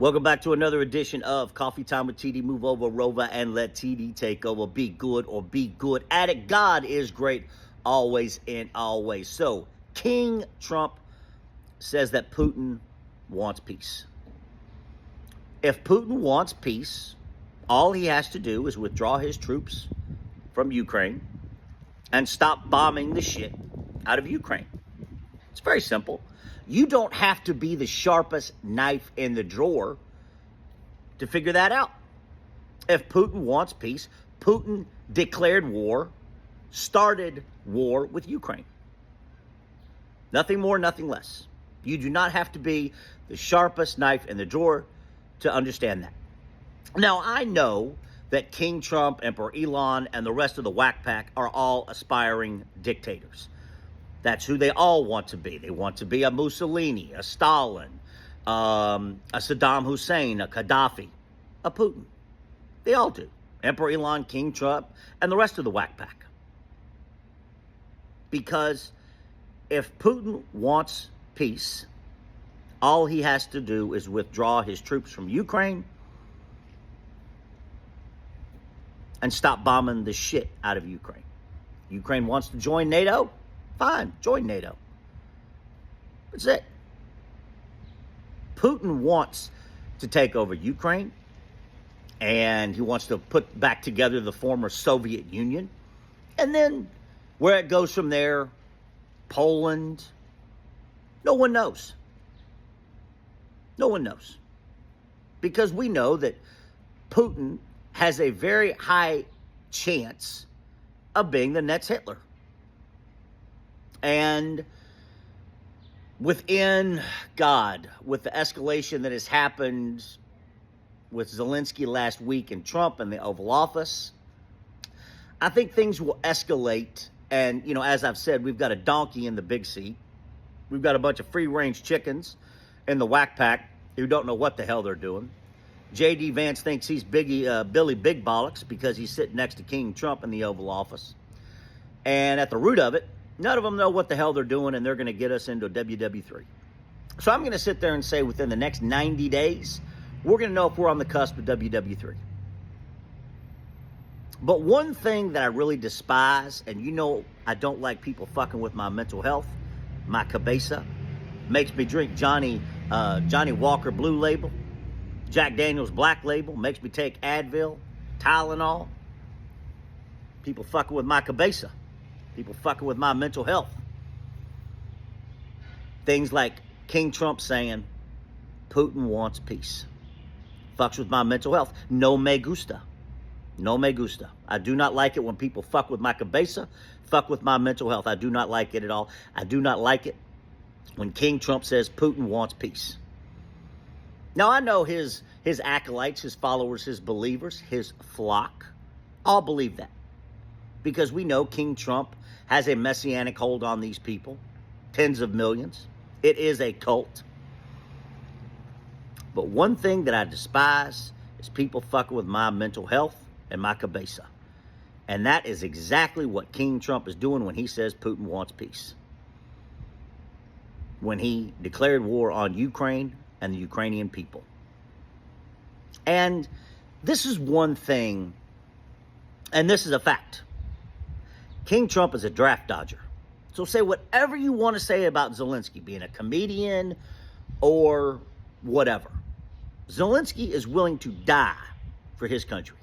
Welcome back to another edition of Coffee Time with TD. Move over, Rova, and let TD take over. Be good or be good at it. God is great always and always. So, King Trump says that Putin wants peace. If Putin wants peace, all he has to do is withdraw his troops from Ukraine and stop bombing the shit out of Ukraine. It's very simple. You don't have to be the sharpest knife in the drawer to figure that out. If Putin wants peace, Putin declared war, started war with Ukraine. Nothing more, nothing less. You do not have to be the sharpest knife in the drawer to understand that. Now, I know that King Trump, Emperor Elon, and the rest of the whack pack are all aspiring dictators. That's who they all want to be. They want to be a Mussolini, a Stalin, a Saddam Hussein, a Gaddafi, a Putin. They all do. Emperor Elon, King Trump, and the rest of the whack pack. Because if Putin wants peace, all he has to do is withdraw his troops from Ukraine and stop bombing the shit out of Ukraine. Ukraine wants to join NATO? Fine, join NATO. That's it. Putin wants to take over Ukraine, and he wants to put back together the former Soviet Union. And then where it goes from there, Poland, no one knows. No one knows. Because we know that Putin has a very high chance of being the next Hitler. And within God, with the escalation that has happened with Zelensky last week and Trump in the Oval Office, I think things will escalate. And, you know, as I've said, we've got a donkey in the big seat. We've got a bunch of free-range chickens in the whack pack who don't know what the hell they're doing. J.D. Vance thinks he's Billy Big Bollocks because he's sitting next to King Trump in the Oval Office. And at the root of it, none of them know what the hell they're doing, and they're going to get us into WW3. So I'm going to sit there and say within the next 90 days, we're going to know if we're on the cusp of WW3. But one thing that I really despise, and you know I don't like people fucking with my mental health, my cabeza, makes me drink Johnny Walker Blue Label, Jack Daniels Black Label, makes me take Advil, Tylenol. People fucking with my cabeza. People fucking with my mental health. Things like King Trump saying, Putin wants peace. Fucks with my mental health. No me gusta. No me gusta. I do not like it when people fuck with my cabeza, fuck with my mental health. I do not like it at all. I do not like it when King Trump says Putin wants peace. Now, I know his acolytes, his followers, his believers, his flock, all believe that. Because we know King Trump has a messianic hold on these people, tens of millions. It is a cult. But one thing that I despise is people fucking with my mental health and my cabeza. And that is exactly what King Trump is doing when he says Putin wants peace. When he declared war on Ukraine and the Ukrainian people. And this is one thing, and this is a fact. King Trump is a draft dodger. So say whatever you want to say about Zelensky, being a comedian or whatever. Zelensky is willing to die for his country.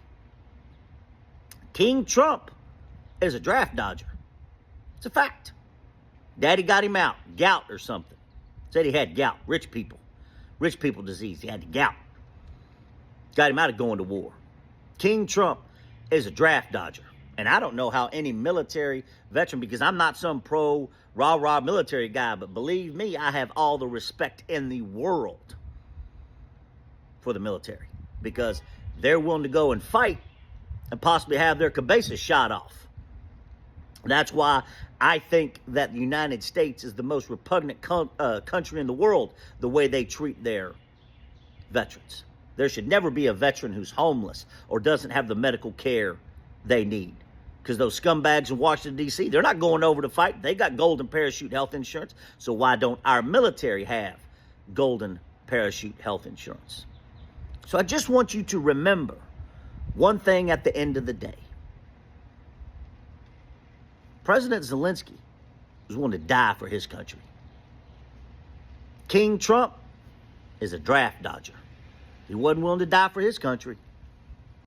King Trump is a draft dodger. It's a fact. Daddy got him out, gout or something. Said he had gout, rich people disease. He had the gout. Got him out of going to war. King Trump is a draft dodger. And I don't know how any military veteran, because I'm not some pro rah-rah military guy, but believe me, I have all the respect in the world for the military. Because they're willing to go and fight and possibly have their cabeza shot off. That's why I think that the United States is the most repugnant country in the world, the way they treat their veterans. There should never be a veteran who's homeless or doesn't have the medical care they need. Because those scumbags in Washington, D.C., they're not going over to fight. They got golden parachute health insurance. So why don't our military have golden parachute health insurance? So I just want you to remember one thing at the end of the day. President Zelensky was willing to die for his country. King Trump is a draft dodger. He wasn't willing to die for his country.